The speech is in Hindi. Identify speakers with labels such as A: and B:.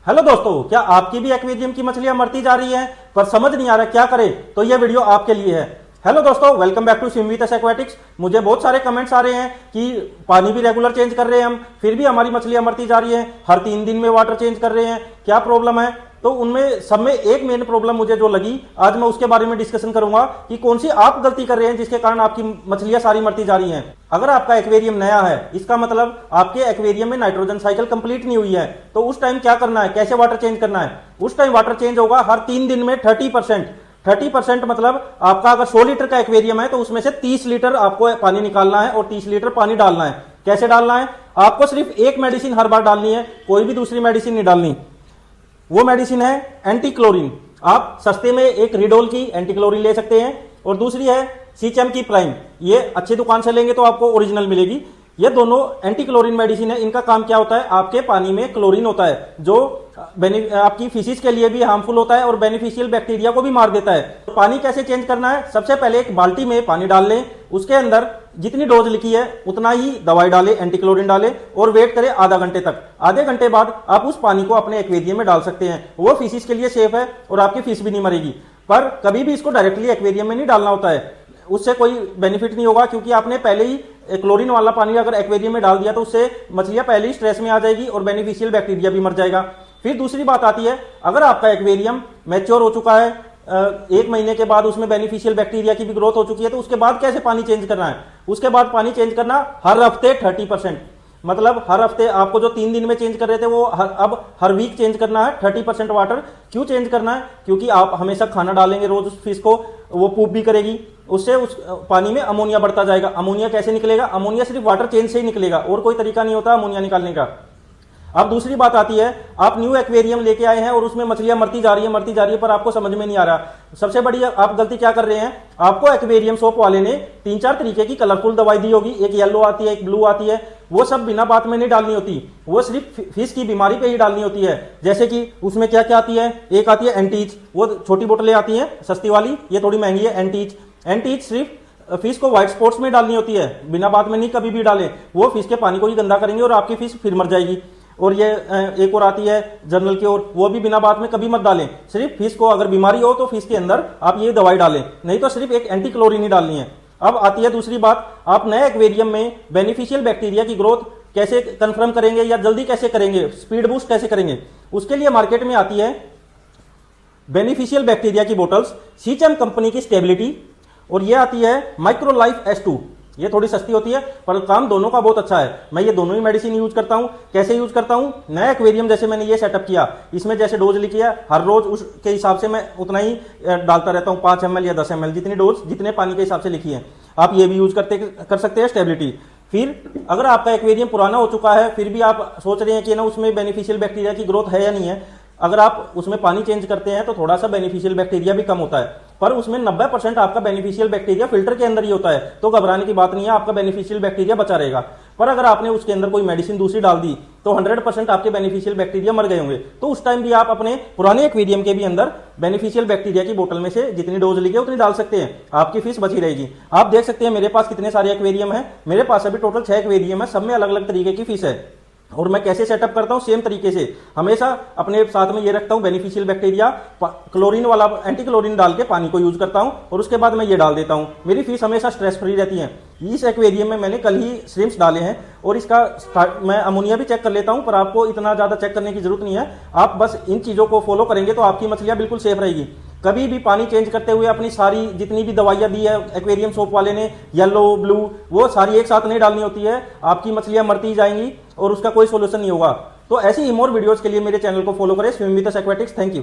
A: हेलो दोस्तों, क्या आपकी भी एक्वेरियम की मछलियां मरती जा रही हैं पर समझ नहीं आ रहा क्या करें? तो यह वीडियो आपके लिए है। हेलो दोस्तों, welcome back to swim with us aquatics. मुझे बहुत सारे कमेंट्स आ रहे हैं कि पानी भी रेगुलर चेंज कर रहे हैं हम, फिर भी हमारी मछलियां मरती जा रही हैं। हर 3 दिन में वाटर चेंज कर रहे हैं, क्या प्रॉब्लम है? तो उनमें सब में एक मेन प्रॉब्लम मुझे जो लगी, आज मैं उसके बारे में डिस्कशन करूंगा कि कौन सी आप गलती कर रहे हैं जिसके कारण आपकी मछलियां सारी मरती जा रही हैं। अगर आपका एक्वेरियम नया है, इसका मतलब आपके एक्वेरियम में नाइट्रोजन साइकिल कंप्लीट नहीं हुई है, तो उस टाइम क्या करना है, कैसे वाटर चेंज करना है? उस टाइम वाटर चेंज होगा हर 3 दिन में 30%। मतलब आपका अगर 100 लीटर का एक्वेरियम है तो उसमें से 30 लीटर आपको पानी निकालना है और 30 लीटर पानी डालना है। कैसे डालना है? आपको सिर्फ एक मेडिसिन हर बार डालनी है, कोई भी दूसरी मेडिसिन नहीं डालनी। वो मेडिसिन है एंटी क्लोरीन। आप सस्ते में एक रिडोल की एंटी क्लोरीन ले सकते हैं और दूसरी है सीचम की प्राइम। ये अच्छी दुकान से लेंगे तो आपको ओरिजिनल मिलेगी। ये दोनों एंटी क्लोरीन मेडिसिन है। इनका काम क्या होता है, आपके पानी में क्लोरीन होता है जो आपकी फिशिस के लिए भी हार्मफुल होता है और बेनिफिशियल बैक्टीरिया को भी मार देता है। तो पानी कैसे चेंज करना है? सबसे पहले एक बाल्टी में पानी डाल लें, उसके अंदर जितनी डोज लिखी है उतना ही दवाई डालें, एंटी क्लोरीन डालें और वेट करें आधा घंटे तक। आधे घंटे बाद आप उस पानी को अपने एक्वेरियम में डाल सकते हैं। वो फिशिस के लिए सेफ है और आपकी फिश भी नहीं मरेगी। पर कभी भी इसको डायरेक्टली एक्वेरियम में नहीं डालना होता है, उससे कोई बेनिफिट नहीं होगा, क्योंकि आपने पहले ही क्लोरीन वाला पानी अगर एक्वेरियम में डाल दिया तो उससे मछलियां पहले ही स्ट्रेस में आ जाएगी और बेनिफिशियल बैक्टीरिया भी मर जाएगा। फिर दूसरी बात आती है, अगर आपका एक्वेरियम मैच्योर हो चुका है, 1 महीने के बाद उसमें बेनिफिशियल बैक्टीरिया की भी ग्रोथ हो चुकी है, तो उसके बाद कैसे पानी चेंज करना है? उसके बाद पानी चेंज करना हर हफ्ते 30%। मतलब हर हफ्ते आपको जो 3 दिन में चेंज कर रहे थे वो अब हर वीक चेंज करना है 30% वाटर। क्यों चेंज करना है? क्योंकि आप हमेशा खाना डालेंगे रोज उस फिश को, वो पूप भी करेगी, उससे उस पानी में अमोनिया बढ़ता जाएगा। अमोनिया कैसे निकलेगा? अमोनिया सिर्फ वाटर चेंज से ही निकलेगा और कोई तरीका नहीं होता अमोनिया निकालने का। अब दूसरी बात आती है, आप न्यू एक्वेरियम लेके आए हैं और उसमें मछलियां मरती जा रही है पर आपको समझ में नहीं आ रहा। सबसे बड़ी आप गलती क्या कर रहे हैं, आपको एक्वेरियम शॉप वाले ने 3-4 तरीके की कलरफुल दवाई दी होगी। एक येलो आती है, एक ब्लू आती है। वो सब बिना बात में नहीं डालनी होती, वो सिर्फ फिश की बीमारी पे ही डालनी होती है। जैसे कि उसमें क्या क्या आती है, एक आती है एंटीज, वो छोटी बोतलें आती हैं सस्ती वाली, ये थोड़ी महंगी है। एंटीज सिर्फ फिश को व्हाइट स्पॉट्स में डालनी होती है, बिना बात में नहीं कभी भी डालें, वो फिश के पानी को ही गंदा करेंगे और आपकी फिश फिर मर जाएगी। और ये एक और आती है जर्नल की ओर, वो भी बिना बात में कभी मत डालें। सिर्फ फिश को अगर बीमारी हो तो फिश के अंदर आप ये दवाई डालें, नहीं तो सिर्फ एक एंटी क्लोरीन ही डालनी है। अब आती है दूसरी बात, आप नए एक्वेरियम में बेनिफिशियल बैक्टीरिया की ग्रोथ कैसे कंफर्म करेंगे या जल्दी कैसे करेंगे, स्पीड बूस्ट कैसे करेंगे? उसके लिए मार्केट में आती है बेनिफिशियल बैक्टीरिया की बोटल्स, सीचम कंपनी की स्टेबिलिटी, और ये आती है माइक्रो लाइफ S2। ये थोड़ी सस्ती होती है पर काम दोनों का बहुत अच्छा है। मैं ये दोनों ही मेडिसिन यूज करता हूं। कैसे यूज करता हूं? नया एक्वेरियम जैसे मैंने ये सेटअप किया, इसमें जैसे डोज लिखी है हर रोज उसके हिसाब से मैं उतना ही डालता रहता हूं, 5 ml या 10 ml, जितनी डोज जितने पानी के हिसाब से लिखी है। आप ये भी यूज कर सकते हैं स्टेबिलिटी। फिर अगर आपका एक्वेरियम पुराना हो चुका है फिर भी आप सोच रहे हैं कि ना उसमें बेनिफिशियल बैक्टीरिया की ग्रोथ है या नहीं है, अगर आप उसमें पानी चेंज करते हैं तो थोड़ा सा बेनिफिशियल बैक्टीरिया भी कम होता है, पर उसमें 90% आपका बेनिफिशियल बैक्टीरिया फिल्टर के अंदर ही होता है। तो घबराने की बात नहीं है, आपका बेनिफिशियल बैक्टीरिया बचा रहेगा। पर अगर आपने उसके अंदर कोई मेडिसिन दूसरी डाल दी तो 100% आपके बेनिफिशियल बैक्टीरिया मर गए होंगे। तो उस टाइम भी आप अपने पुराने एक्वेरियम के भी अंदर बेनिफिशियल बैक्टीरिया की बोतल में से जितनी डोज लिखे उतनी डाल सकते हैं, आपकी फिश बची रहेगी। आप देख सकते हैं मेरे पास कितने सारे एक्वेरियम है। मेरे पास अभी टोटल 6 एक्वेरियम है, सब में अलग अलग तरीके की फिश है। और मैं कैसे सेटअप करता हूं, सेम तरीके से हमेशा अपने साथ में ये रखता हूं बेनिफिशियल बैक्टीरिया, क्लोरीन वाला एंटी क्लोरीन डाल के पानी को यूज करता हूं और उसके बाद मैं ये डाल देता हूं। मेरी फिश हमेशा स्ट्रेस फ्री रहती है। इस एक्वेरियम में मैंने कल ही श्रिम्प्स डाले हैं और इसका मैं अमोनिया भी चेक कर लेता हूं, पर आपको इतना ज्यादा चेक करने की जरूरत नहीं है। आप बस इन चीजों को फॉलो करेंगे तो आपकी मछलियां बिल्कुल सेफ रहेगी। कभी भी पानी चेंज करते हुए अपनी सारी जितनी भी दवाइयां दी है एक्वेरियम शॉप वाले ने, येलो ब्लू, वो सारी एक साथ नहीं डालनी होती है। आपकी मछलियां मरती जाएंगी और उसका कोई सोल्यूशन नहीं होगा। तो ऐसी ही मोर वीडियोस के लिए मेरे चैनल को फॉलो करें, swim with us aquatics. Thank you.